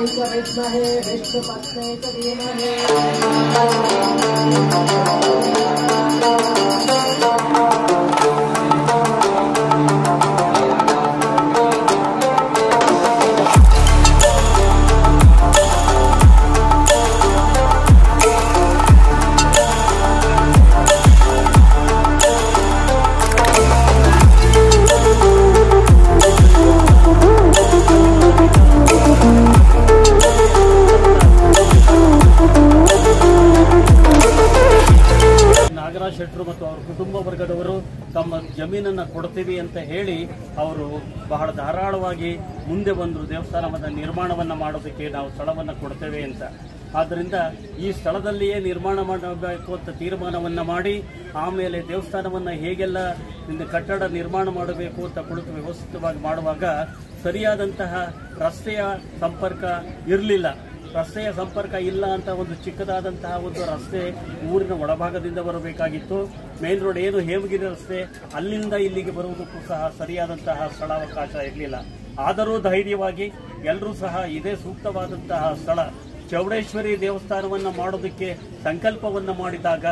च विद्महे विष्णुपत्न्यै च धीमहि ಶೆಟ್ಟರು ಮತ್ತು ಅವರ ಕುಟುಂಬ ವರ್ಗದವರು ತಮ್ಮ ಜಮೀನನ್ನು ಕೊಡ್ತೀವಿ ಅಂತ ಹೇಳಿ ಅವರು ಬಹಳ ಧಾರಾಳವಾಗಿ ಮುಂದೆ ಬಂದರು. ದೇವಸ್ಥಾನದ ನಿರ್ಮಾಣವನ್ನು ಮಾಡೋದಕ್ಕೆ ನಾವು ಸ್ಥಳವನ್ನು ಕೊಡ್ತೇವೆ ಅಂತ. ಆದ್ದರಿಂದ ಈ ಸ್ಥಳದಲ್ಲಿಯೇ ನಿರ್ಮಾಣ ಮಾಡಬೇಕು ಅಂತ ತೀರ್ಮಾನವನ್ನು ಮಾಡಿ ಆಮೇಲೆ ದೇವಸ್ಥಾನವನ್ನು ಹೇಗೆಲ್ಲ ಕಟ್ಟಡ ನಿರ್ಮಾಣ ಮಾಡಬೇಕು ಅಂತ ಕುಳಿತು ವ್ಯವಸ್ಥಿತವಾಗಿ ಮಾಡುವಾಗ ಸರಿಯಾದಂತಹ ರಸ್ತೆಯ ಸಂಪರ್ಕ ಇರಲಿಲ್ಲ. ರಸ್ತೆಯ ಸಂಪರ್ಕ ಇಲ್ಲ ಅಂತ ಒಂದು ಚಿಕ್ಕದಾದಂತಹ ಒಂದು ರಸ್ತೆ ಊರಿನ ಒಳಭಾಗದಿಂದ ಬರಬೇಕಾಗಿತ್ತು. ಮೇನ್ ರೋಡ್ ಏನು ಹೇಮಗಿರಿ ರಸ್ತೆ ಅಲ್ಲಿಂದ ಇಲ್ಲಿಗೆ ಬರುವುದಕ್ಕೂ ಸಹ ಸರಿಯಾದಂತಹ ಸ್ಥಳಾವಕಾಶ ಇರಲಿಲ್ಲ. ಆದರೂ ಧೈರ್ಯವಾಗಿ ಎಲ್ಲರೂ ಸಹ ಇದೇ ಸೂಕ್ತವಾದಂತಹ ಸ್ಥಳ ಚೌಡೇಶ್ವರಿ ದೇವಸ್ಥಾನವನ್ನು ಮಾಡೋದಕ್ಕೆ ಸಂಕಲ್ಪವನ್ನು ಮಾಡಿದಾಗ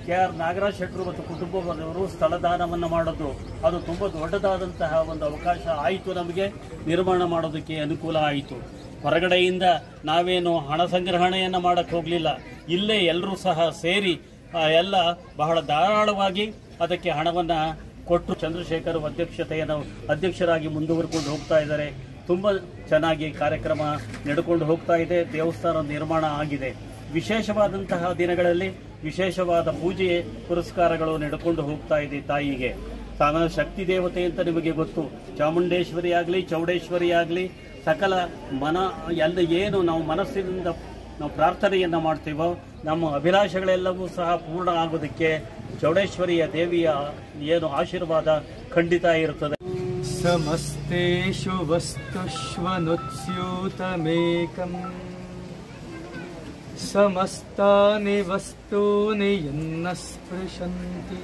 KR ನಾಗರಾಜ್ ಶೆಟ್ಟರು ಮತ್ತು ಕುಟುಂಬದವರು ಸ್ಥಳದಾನವನ್ನು ಮಾಡೋದು ಅದು ತುಂಬ ದೊಡ್ಡದಾದಂತಹ ಒಂದು ಅವಕಾಶ ಆಯಿತು. ನಮಗೆ ನಿರ್ಮಾಣ ಮಾಡೋದಕ್ಕೆ ಅನುಕೂಲ ಆಯಿತು. ಹೊರಗಡೆಯಿಂದ ನಾವೇನು ಹಣ ಸಂಗ್ರಹಣೆಯನ್ನು ಮಾಡಕ್ಕೆ ಹೋಗಲಿಲ್ಲ. ಇಲ್ಲೇ ಎಲ್ಲರೂ ಸಹ ಸೇರಿ ಎಲ್ಲ ಬಹಳ ಧಾರಾಳವಾಗಿ ಅದಕ್ಕೆ ಹಣವನ್ನು ಕೊಟ್ಟು ಚಂದ್ರಶೇಖರ್ ಅಧ್ಯಕ್ಷರಾಗಿ ಮುಂದುವರ್ಕೊಂಡು ಹೋಗ್ತಾ ಇದ್ದಾರೆ. ತುಂಬ ಚೆನ್ನಾಗಿ ಕಾರ್ಯಕ್ರಮ ನಡೆಕೊಂಡು ಹೋಗ್ತಾ ಇದೆ. ದೇವಸ್ಥಾನ ನಿರ್ಮಾಣ ಆಗಿದೆ. ವಿಶೇಷವಾದಂತಹ ದಿನಗಳಲ್ಲಿ ವಿಶೇಷವಾದ ಪೂಜೆ ಪುರಸ್ಕಾರಗಳು ನಡೆಕೊಂಡು ಹೋಗ್ತಾ ಇದೆ. ತಾಯಿಗೆ ಸಾಮಾನ್ಯ ಶಕ್ತಿ ದೇವತೆ ಅಂತ ನಿಮಗೆ ಗೊತ್ತು. ಚಾಮುಂಡೇಶ್ವರಿ ಆಗಲಿ ಚೌಡೇಶ್ವರಿ ಆಗಲಿ ಸಕಲ ಎಲ್ಲ ಏನು ನಾವು ಮನಸ್ಸಿನಿಂದ ನಾವು ಪ್ರಾರ್ಥನೆಯನ್ನು ಮಾಡ್ತೀವೋ ನಮ್ಮ ಅಭಿಲಾಷೆಗಳೆಲ್ಲವೂ ಸಹ ಪೂರ್ಣ ಆಗೋದಕ್ಕೆ ಚೌಡೇಶ್ವರಿಯ ದೇವಿಯ ಏನು ಆಶೀರ್ವಾದ ಖಂಡಿತ ಇರುತ್ತದೆ. ಸಮಸ್ತೇಷು ವಸ್ತುಷ್ವನುಚ್ಯೂತಮೇಕಂ ಸಮಸ್ತಾನಿ ವಸ್ತೂನಿ ಯನ್ನ ಸ್ಪೃಶಂತಿ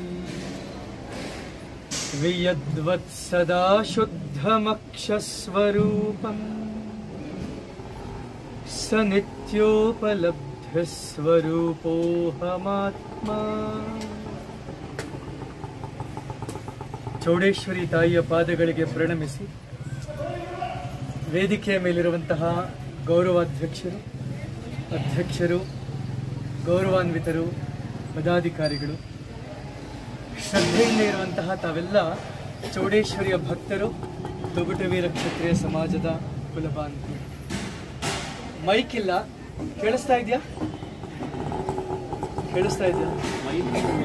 ವಿಯದ್ವತ್ ಸದಾ ಶುದ್ಧಮಕ್ಷಸ್ವರೂಪಂ ಸ ನಿತ್ಯೋಪಲಬ್ಧಸ್ವರೂಪೋಹಮಾತ್ಮ. ಚೌಡೇಶ್ವರಿ ತಾಯಿಯ ಪಾದಗಳಿಗೆ ಪ್ರಣಮಿಸಿ ವೇದಿಕೆಯ ಮೇಲಿರುವಂತಹ ಗೌರವಾಧ್ಯಕ್ಷರು, ಅಧ್ಯಕ್ಷರು, ಗೌರವಾನ್ವಿತರು, ಪದಾಧಿಕಾರಿಗಳು, ಶ್ರದ್ಧೆಯಿಂದ ಇರುವಂತಹ ತಾವೆಲ್ಲ ಚೌಡೇಶ್ವರಿಯ ಭಕ್ತರು, ತೊಗುಟವೀರ ಕ್ಷತ್ರಿಯ ಸಮಾಜದ ಕುಲಬಾಂಧವರು. ಮೈಕ್ ಇಲ್ಲ, ಕೇಳಿಸ್ತಾ ಇದೆಯಾ? ಕೇಳಿಸ್ತಾ ಇದೆಯಾ?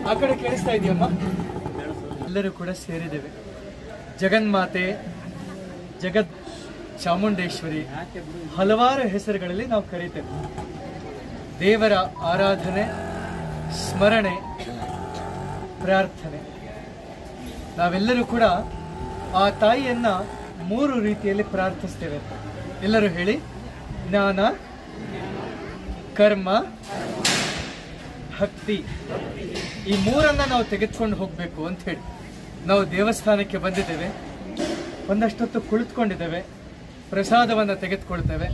ಆ ಕಡೆ ಕೇಳಿಸ್ತಾ ಇದೆಯಮ್ಮ? ಎಲ್ಲರೂ ಕೂಡ ಸೇರಿದ್ದೇವೆ. ಜಗನ್ಮಾತೆ, ಜಗತ್ ಚಾಮುಂಡೇಶ್ವರಿ ಹಲವಾರು ಹೆಸರುಗಳಲ್ಲಿ ನಾವು ಕರೀತೇವೆ. ದೇವರ ಆರಾಧನೆ, ಸ್ಮರಣೆ, ಪ್ರಾರ್ಥನೆ. ನಾವೆಲ್ಲರೂ ಕೂಡ ಆ ತಾಯಿಯನ್ನ 3 ರೀತಿಯಲ್ಲಿ ಪ್ರಾರ್ಥಿಸ್ತೇವೆ. ಎಲ್ಲರೂ ಹೇಳಿ: ಜ್ಞಾನ, ಕರ್ಮ, ಭಕ್ತಿ. ಈ 3ಅನ್ನ ನಾವು ತೆಗೆದುಕೊಂಡು ಹೋಗಬೇಕು ಅಂತ ಹೇಳಿ ನಾವು ದೇವಸ್ಥಾನಕ್ಕೆ ಬಂದಿದ್ದೇವೆ. ಒಂದಷ್ಟೊತ್ತು ಕುಳಿತುಕೊಂಡಿದ್ದೇವೆ, ಪ್ರಸಾದವನ್ನು ತೆಗೆದುಕೊಳ್ತೇವೆ.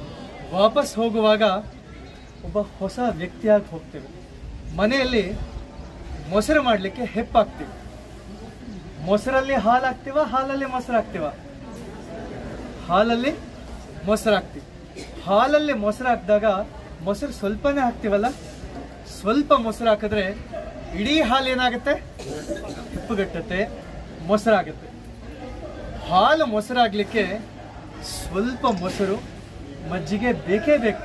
ವಾಪಸ್ ಹೋಗುವಾಗ ಒಬ್ಬ ಹೊಸ ವ್ಯಕ್ತಿಯಾಗಿ ಹೋಗ್ತೇವೆ. ಮನೆಯಲ್ಲಿ ಮೊಸರು ಮಾಡಲಿಕ್ಕೆ ಹೆಪ್ಪಾಗ್ತೀವಿ. ಮೊಸರಲ್ಲಿ ಹಾಲು ಹಾಕ್ತೀವ, ಹಾಲಲ್ಲಿ ಮೊಸರು ಹಾಕ್ತೀವ? ಹಾಲಲ್ಲಿ ಮೊಸರು ಹಾಕ್ತೀವಿ. ಹಾಲಲ್ಲಿ ಮೊಸರು ಹಾಕಿದಾಗ ಮೊಸರು ಸ್ವಲ್ಪನೇ ಹಾಕ್ತೀವಲ್ಲ, ಸ್ವಲ್ಪ ಮೊಸರು ಹಾಕಿದ್ರೆ ಇಡೀ ಹಾಲು ಏನಾಗುತ್ತೆ? ಹೆಪ್ಪುಗಟ್ಟುತ್ತೆ, ಮೊಸರಾಗುತ್ತೆ. ಹಾಲು ಮೊಸರಾಗಲಿಕ್ಕೆ ಸ್ವಲ್ಪ ಮೊಸರು, ಮಜ್ಜಿಗೆ ಬೇಕೇ ಬೇಕು.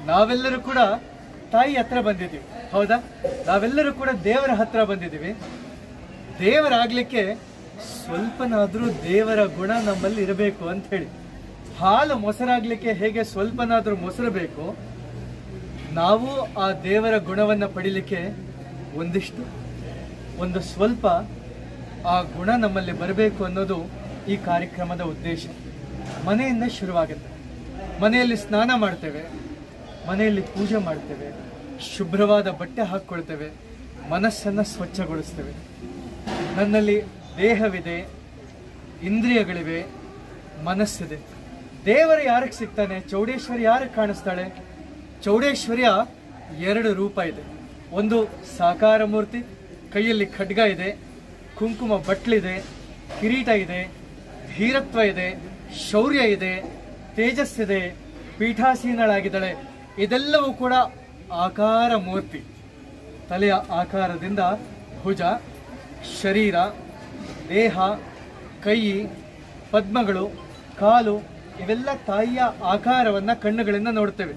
ನಾವೆಲ್ಲರೂ ಕೂಡ ತಾಯಿ ಹತ್ರ ಬಂದಿದ್ದೀವಿ, ಹೌದಾ? ನಾವೆಲ್ಲರೂ ಕೂಡ ದೇವರ ಹತ್ರ ಬಂದಿದ್ದೀವಿ. ದೇವರಾಗಲಿಕ್ಕೆ ಸ್ವಲ್ಪನಾದರೂ ದೇವರ ಗುಣ ನಮ್ಮಲ್ಲಿ ಇರಬೇಕು ಅಂತ ಹೇಳಿ. ಹಾಲು ಮೊಸರಾಗಲಿಕ್ಕೆ ಹೇಗೆ ಸ್ವಲ್ಪನಾದರೂ ಮೊಸರು ಬೇಕು, ನಾವು ಆ ದೇವರ ಗುಣವನ್ನು ಪಡೀಲಿಕ್ಕೆ ಒಂದು ಸ್ವಲ್ಪ ಆ ಗುಣ ನಮ್ಮಲ್ಲಿ ಬರಬೇಕು ಅನ್ನೋದು ಈ ಕಾರ್ಯಕ್ರಮದ ಉದ್ದೇಶ. ಮನೆಯಿಂದ ಶುರುವಾಗುತ್ತೆ. ಮನೆಯಲ್ಲಿ ಸ್ನಾನ ಮಾಡ್ತೇವೆ, ಮನೆಯಲ್ಲಿ ಪೂಜೆ ಮಾಡ್ತೇವೆ, ಶುಭ್ರವಾದ ಬಟ್ಟೆ ಹಾಕ್ಕೊಳ್ತೇವೆ, ಮನಸ್ಸನ್ನು ಸ್ವಚ್ಛಗೊಳಿಸ್ತೇವೆ. ನನ್ನಲ್ಲಿ ದೇಹವಿದೆ, ಇಂದ್ರಿಯಗಳಿವೆ, ಮನಸ್ಸಿದೆ. ದೇವರು ಯಾರಿಗೆ ಸಿಗ್ತಾನೆ? ಚೌಡೇಶ್ವರಿ ಯಾರಿಗೆ ಕಾಣಿಸ್ತಾಳೆ? ಚೌಡೇಶ್ವರಿಯ 2 ರೂಪ ಇದೆ. ಒಂದು ಸಾಕಾರ ಮೂರ್ತಿ, ಕೈಯಲ್ಲಿ ಖಡ್ಗ ಇದೆ, ಕುಂಕುಮ ಬಟ್ಲಿದೆ, ಕಿರೀಟ ಇದೆ, ಧೀರತ್ವ ಇದೆ, ಶೌರ್ಯ ಇದೆ, ತೇಜಸ್ಸಿದೆ, ಪೀಠಾಸೀನಳಾಗಿದ್ದಾಳೆ. ಇದೆಲ್ಲವೂ ಕೂಡ ಆಕಾರ ಮೂರ್ತಿ. ತಲೆಯ ಆಕಾರದಿಂದ ಭುಜ, ಶರೀರ, ದೇಹ, ಕೈ, ಪದ್ಮಗಳು, ಕಾಲು ಇವೆಲ್ಲ ತಾಯಿಯ ಆಕಾರವನ್ನ ಕಣ್ಣುಗಳಿಂದ ನೋಡ್ತೇವೆ.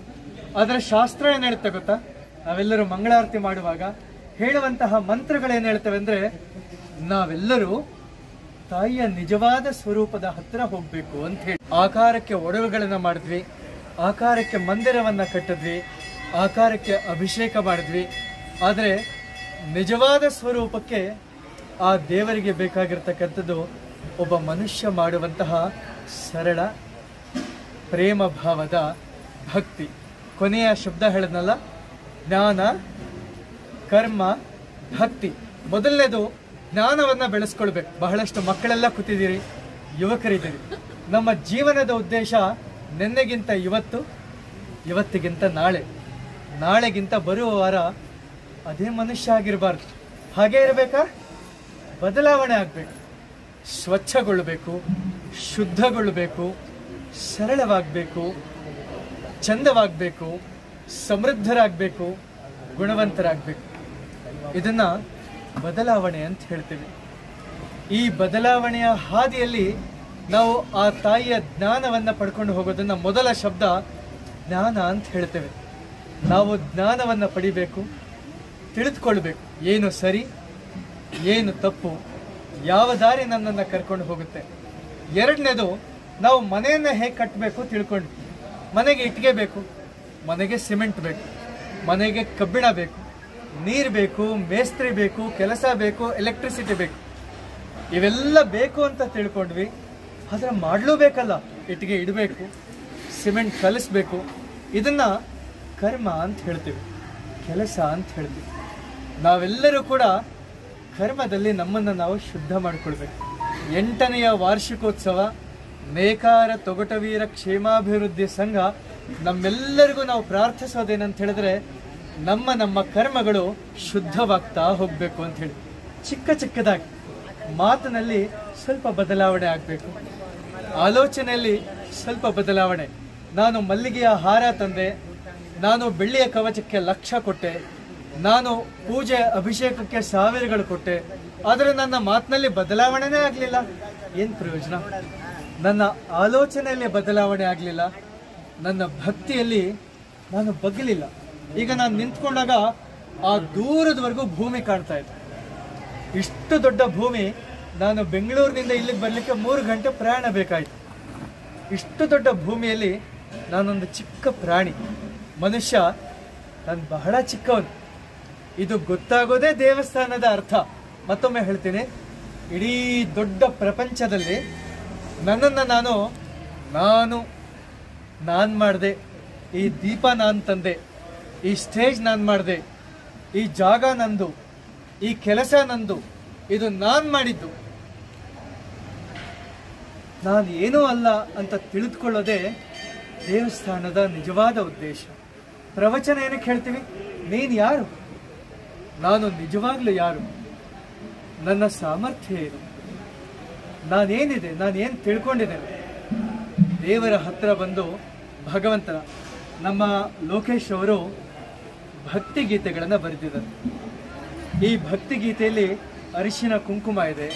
ಅದರ ಶಾಸ್ತ್ರ ಏನ್ ಹೇಳುತ್ತೆ ಗೊತ್ತಾ? ನಾವೆಲ್ಲರೂ ಮಂಗಳಾರತಿ ಮಾಡುವಾಗ ಹೇಳುವಂತಹ ಮಂತ್ರಗಳೇನು ಹೇಳ್ತೇವೆ ಅಂದ್ರೆ, ನಾವೆಲ್ಲರೂ ತಾಯಿಯ ನಿಜವಾದ ಸ್ವರೂಪದ ಹತ್ರ ಹೋಗ್ಬೇಕು ಅಂತ ಹೇಳಿ ಆಕಾರಕ್ಕೆ ಒಡವೆಗಳನ್ನ ಮಾಡಿದ್ವಿ, ಆಕಾರಕ್ಕೆ ಮಂದಿರವನ್ನ ಕಟ್ಟಿದ್ವಿ, ಆಕಾರಕ್ಕೆ ಅಭಿಷೇಕ ಮಾಡಿದ್ವಿ. ಆದರೆ ನಿಜವಾದ ಸ್ವರೂಪಕ್ಕೆ ಆ ದೇವರಿಗೆ ಬೇಕಾಗಿರ್ತಕ್ಕಂಥದ್ದು ಒಬ್ಬ ಮನುಷ್ಯ ಮಾಡುವಂತಹ ಸರಳ ಪ್ರೇಮ ಭಾವದ ಭಕ್ತಿ. ಕೊನೆಯ ಶಬ್ದ ಹೇಳಿದ್ನಲ್ಲ, ಜ್ಞಾನ, ಕರ್ಮ, ಭಕ್ತಿ. ಮೊದಲನೇದು ಜ್ಞಾನವನ್ನ ಬೆಳೆಸ್ಕೊಳ್ಬೇಕು. ಬಹಳಷ್ಟು ಮಕ್ಕಳೆಲ್ಲ ಕೂತಿದ್ದೀರಿ, ಯುವಕರಿದ್ದೀರಿ. ನಮ್ಮ ಜೀವನದ ಉದ್ದೇಶ ನಿನ್ನೆಗಿಂತ ಇವತ್ತು, ಇವತ್ತಿಗಿಂತ ನಾಳೆ, ನಾಳೆಗಿಂತ ಬರುವ ವಾರ ಅದೇ ಮನುಷ್ಯ ಆಗಿರಬಾರ್ದು. ಹಾಗೆ ಇರಬೇಕಾ? ಬದಲಾವಣೆ ಆಗಬೇಕು, ಸ್ವಚ್ಛಗೊಳ್ಳಬೇಕು, ಶುದ್ಧಗೊಳ್ಳಬೇಕು, ಸರಳವಾಗಬೇಕು, ಚಂದವಾಗಬೇಕು, ಸಮೃದ್ಧರಾಗಬೇಕು, ಗುಣವಂತರಾಗಬೇಕು. ಇದನ್ನ ಬದಲಾವಣೆ ಅಂತ ಹೇಳ್ತೀವಿ. ಈ ಬದಲಾವಣೆಯ ಹಾದಿಯಲ್ಲಿ ನಾವು ಆ ತಾಯಿಯ ಜ್ಞಾನವನ್ನ ಪಡ್ಕೊಂಡು ಹೋಗೋದನ್ನ ಮೊದಲ ಶಬ್ದ ಜ್ಞಾನ ಅಂತ ಹೇಳ್ತೇವೆ. ನಾವು ಜ್ಞಾನವನ್ನ ಪಡಿಬೇಕು, ತಿಳಿದುಕೊಳ್ಬೇಕು, ಏನು ಸರಿ, ಏನು ತಪ್ಪು, ಯಾವ ದಾರಿ ನನ್ನನ್ನು ಕರ್ಕೊಂಡು ಹೋಗುತ್ತೆ. ಎರಡನೇದು, ನಾವು ಮನೆಯನ್ನ ಹೇಗೆ ಕಟ್ಟಬೇಕು ತಿಳ್ಕೊಂಡ್ವಿ. ಮನೆಗೆ ಇಟ್ಟಿಗೆ ಬೇಕು, ಮನೆಗೆ ಸಿಮೆಂಟ್ ಬೇಕು, ಮನೆಗೆ ಕಬ್ಬಿಣ ಬೇಕು, ನೀರು ಬೇಕು, ಮೇಸ್ತ್ರಿ ಬೇಕು, ಕೆಲಸ ಬೇಕು, ಎಲೆಕ್ಟ್ರಿಸಿಟಿ ಬೇಕು. ಇವೆಲ್ಲ ಬೇಕು ಅಂತ ತಿಳ್ಕೊಂಡ್ವಿ. ಆದರೆ ಮಾಡಲೂ ಬೇಕಲ್ಲ, ಇಟ್ಟಿಗೆ ಇಡಬೇಕು, ಸಿಮೆಂಟ್ ಕಲಿಸ್ಬೇಕು. ಇದನ್ನ ಕರ್ಮ ಅಂತ ಹೇಳ್ತೀವಿ, ಕೆಲಸ ಅಂತ ಹೇಳ್ತೀವಿ. ನಾವೆಲ್ಲರೂ ಕೂಡ ಕರ್ಮದಲ್ಲಿ ನಮ್ಮನ್ನು ನಾವು ಶುದ್ಧ ಮಾಡಿಕೊಳ್ಬೇಕು. 8ನೆಯ ವಾರ್ಷಿಕೋತ್ಸವ ನೇಕಾರ ತೊಗಟವೀರ ಕ್ಷೇಮಾಭಿವೃದ್ಧಿ ಸಂಘ ನಮ್ಮೆಲ್ಲರಿಗೂ ನಾವು ಪ್ರಾರ್ಥಿಸೋದೇನಂತ ಹೇಳಿದ್ರೆ, ನಮ್ಮ ಕರ್ಮಗಳು ಶುದ್ಧವಾಗ್ತಾ ಹೋಗಬೇಕು ಅಂತ ಹೇಳಿ. ಚಿಕ್ಕ ಚಿಕ್ಕದಾಗಿ ಮಾತಿನಲ್ಲಿ ಸ್ವಲ್ಪ ಬದಲಾವಣೆ ಆಗಬೇಕು, ಆಲೋಚನೆಯಲ್ಲಿ ಸ್ವಲ್ಪ ಬದಲಾವಣೆ. ನಾನು ಮಲ್ಲಿಗೆಯ ಹಾರ ತಂದೆ, ನಾನು ಬೆಳ್ಳಿಯ ಕವಚಕ್ಕೆ 1,00,000 ಕೊಟ್ಟೆ, ನಾನು ಪೂಜೆ ಅಭಿಷೇಕಕ್ಕೆ 1,000ಗಳು ಕೊಟ್ಟೆ, ಆದರೆ ನನ್ನ ಮಾತಿನಲ್ಲಿ ಬದಲಾವಣೆನೇ ಆಗಲಿಲ್ಲ. ಏನು ಪ್ರಯೋಜನ? ನನ್ನ ಆಲೋಚನೆಯಲ್ಲಿ ಬದಲಾವಣೆ ಆಗಲಿಲ್ಲ, ನನ್ನ ಭಕ್ತಿಯಲ್ಲಿ ನಾನು ಬಗ್ಗಲಿಲ್ಲ. ಈಗ ನಾನು ನಿಂತ್ಕೊಂಡಾಗ ಆ ದೂರದವರೆಗೂ ಭೂಮಿ ಕಾಣ್ತಾ ಇದೆ. ಇಷ್ಟು ದೊಡ್ಡ ಭೂಮಿ, ನಾನು ಬೆಂಗಳೂರಿನಿಂದ ಇಲ್ಲಿಗೆ ಬರಲಿಕ್ಕೆ 3 ಗಂಟೆ ಪ್ರಯಾಣ ಬೇಕಾಯಿತು. ಇಷ್ಟು ದೊಡ್ಡ ಭೂಮಿಯಲ್ಲಿ ನಾನೊಂದು ಚಿಕ್ಕ ಪ್ರಾಣಿ, ಮನುಷ್ಯ, ನಾನು ಬಹಳ ಚಿಕ್ಕವನು. ಇದು ಗೊತ್ತಾಗೋದೇ ದೇವಸ್ಥಾನದ ಅರ್ಥ. ಮತ್ತೊಮ್ಮೆ ಹೇಳ್ತೀನಿ, ಇಡೀ ದೊಡ್ಡ ಪ್ರಪಂಚದಲ್ಲಿ ನನ್ನನ್ನು ನಾನು ಮಾಡಿದೆ, ಈ ದೀಪ ನಾನು ತಂದೆ, ಈ ಸ್ಟೇಜ್ ನಾನು ಮಾಡಿದೆ, ಈ ಜಾಗ ನಂದು, ಈ ಕೆಲಸ ನಂದು, ಇದು ನಾನು ಮಾಡಿದ್ದು. ನಾನು ಏನೂ ಅಲ್ಲ ಅಂತ ತಿಳಿದುಕೊಳ್ಳೋದೇ ದೇವಸ್ಥಾನದ ನಿಜವಾದ ಉದ್ದೇಶ. ಪ್ರವಚನ ಏನಕ್ಕೆ ಹೇಳ್ತೀವಿ? ನೀನು ಯಾರು? ನಾನು ನಿಜವಾಗ್ಲೂ ಯಾರು? ನನ್ನ ಸಾಮರ್ಥ್ಯ ಏನು? ನಾನೇನಿದೆ, ನಾನೇನು ತಿಳ್ಕೊಂಡಿದ್ದೇನೆ? ದೇವರ ಹತ್ರ ಬಂದು ಭಗವಂತನ, ನಮ್ಮ ಲೋಕೇಶ್ ಅವರು ಭಕ್ತಿ ಗೀತೆಗಳನ್ನು ಬರೆದಿದ್ದಾರೆ. ಈ ಭಕ್ತಿ ಗೀತೆಯಲ್ಲಿ ಅರಿಶಿನ ಕುಂಕುಮ ಇದೆ,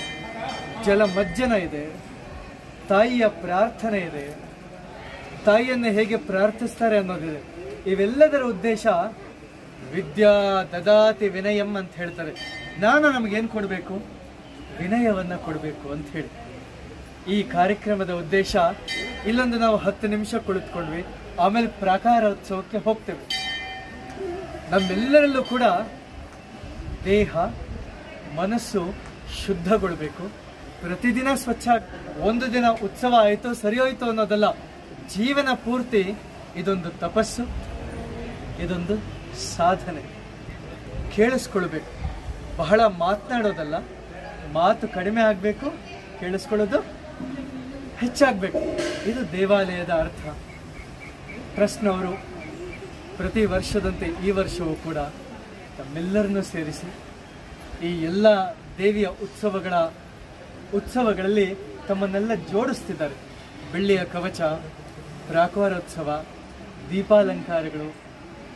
ಜಲಮಜ್ಜನ ಇದೆ, ತಾಯಿಯ ಪ್ರಾರ್ಥನೆ ಇದೆ, ತಾಯಿಯನ್ನು ಹೇಗೆ ಪ್ರಾರ್ಥಿಸ್ತಾರೆ ಅನ್ನೋದಿದೆ. ಇವೆಲ್ಲದರ ಉದ್ದೇಶ ವಿದ್ಯಾ ದದಾತಿ ವಿನಯಂ ಅಂತ ಹೇಳ್ತಾರೆ. ನಾನು ನಮಗೇನು ಕೊಡಬೇಕು? ವಿನಯವನ್ನು ಕೊಡಬೇಕು ಅಂತ ಹೇಳಿ. ಈ ಕಾರ್ಯಕ್ರಮದ ಉದ್ದೇಶ, ಇಲ್ಲೊಂದು ನಾವು 10 ನಿಮಿಷ ಕುಳಿತುಕೊಂಡ್ವಿ, ಆಮೇಲೆ ಪ್ರಾಕಾರೋತ್ಸವಕ್ಕೆ ಹೋಗ್ತೇವೆ. ನಮ್ಮೆಲ್ಲರಲ್ಲೂ ಕೂಡ ದೇಹ ಮನಸ್ಸು ಶುದ್ಧಗೊಳ್ಬೇಕು. ಪ್ರತಿದಿನ ಸ್ವಚ್ಛ. ಒಂದು ದಿನ ಉತ್ಸವ ಆಯಿತು ಸರಿಯೋಯ್ತು ಅನ್ನೋದಲ್ಲ, ಜೀವನ ಪೂರ್ತಿ ಇದೊಂದು ತಪಸ್ಸು, ಇದೊಂದು ಸಾಧನೆ. ಕೇಳಿಸ್ಕೊಳ್ಬೇಕು, ಬಹಳ ಮಾತನಾಡೋದಲ್ಲ, ಮಾತು ಕಡಿಮೆ ಆಗಬೇಕು, ಕೇಳಿಸ್ಕೊಳ್ಳೋದು ಹೆಚ್ಚಾಗಬೇಕು. ಇದು ದೇವಾಲಯದ ಅರ್ಥ. ಟ್ರಸ್ಟ್ನವರು ಪ್ರತಿ ವರ್ಷದಂತೆ ಈ ವರ್ಷವೂ ಕೂಡ ತಮ್ಮೆಲ್ಲರನ್ನೂ ಸೇರಿಸಿ ಈ ಎಲ್ಲ ದೇವಿಯ ಉತ್ಸವಗಳಲ್ಲಿ ತಮ್ಮನ್ನೆಲ್ಲ ಜೋಡಿಸ್ತಿದ್ದಾರೆ. ಬೆಳ್ಳಿಯ ಕವಚ, ಪ್ರಾಕಾರೋತ್ಸವ, ದೀಪಾಲಂಕಾರಗಳು,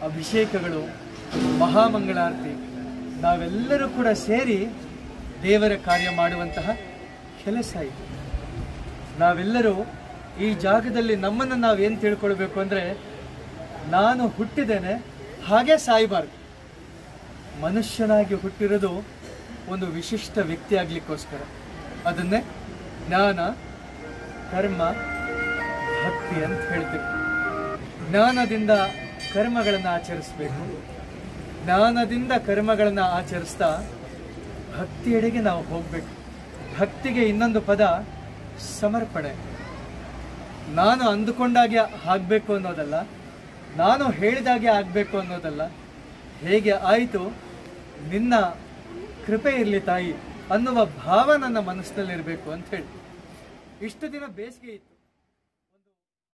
ಅಭಿಷೇಕಗಳು, ಮಹಾಮಂಗಳಾರತಿ, ನಾವೆಲ್ಲರೂ ಕೂಡ ಸೇರಿ ದೇವರ ಕಾರ್ಯ ಮಾಡುವಂತಹ ಕೆಲಸ ಇದೆ. ನಾವೆಲ್ಲರೂ ಈ ಜಾಗದಲ್ಲಿ ನಮ್ಮನ್ನು ನಾವೇನು ತಿಳ್ಕೊಳ್ಬೇಕು ಅಂದರೆ, ನಾನು ಹುಟ್ಟಿದ್ದೇನೆ ಹಾಗೆ ಸಾಯಬಾರ್ದು. ಮನುಷ್ಯನಾಗಿ ಹುಟ್ಟಿರೋದು ಒಂದು ವಿಶಿಷ್ಟ ವ್ಯಕ್ತಿ ಆಗಲಿಕ್ಕೋಸ್ಕರ. ಅದನ್ನೇ ಜ್ಞಾನ, ಕರ್ಮ, ಭಕ್ತಿ ಅಂತ ಹೇಳ್ತೀವಿ. ಜ್ಞಾನದಿಂದ ಕರ್ಮಗಳನ್ನು ಆಚರಿಸಬೇಕು. ಜ್ಞಾನದಿಂದ ಕರ್ಮಗಳನ್ನು ಆಚರಿಸ್ತಾ ಭಕ್ತಿಯೆಡೆಗೆ ನಾವು ಹೋಗಬೇಕು. ಭಕ್ತಿಗೆ ಇನ್ನೊಂದು ಪದ ಸಮರ್ಪಣೆ. ನಾನು ಅಂದುಕೊಂಡಾಗೆ ಆಗಬೇಕು ಅನ್ನೋದಲ್ಲ, ನಾನು ಹೇಳಿದಾಗೆ ಆಗಬೇಕು ಅನ್ನೋದಲ್ಲ, ಹೇಗೆ ಆಯಿತು ನಿನ್ನ ಕೃಪೆ ಇರಲಿ ತಾಯಿ ಅನ್ನುವ ಭಾವ ನನ್ನ ಮನಸ್ಸಿನಲ್ಲಿರಬೇಕು ಅಂತ ಹೇಳಿ. ಇಷ್ಟು ದಿನ ಬೇಸಿಗೆ ಇತ್ತು.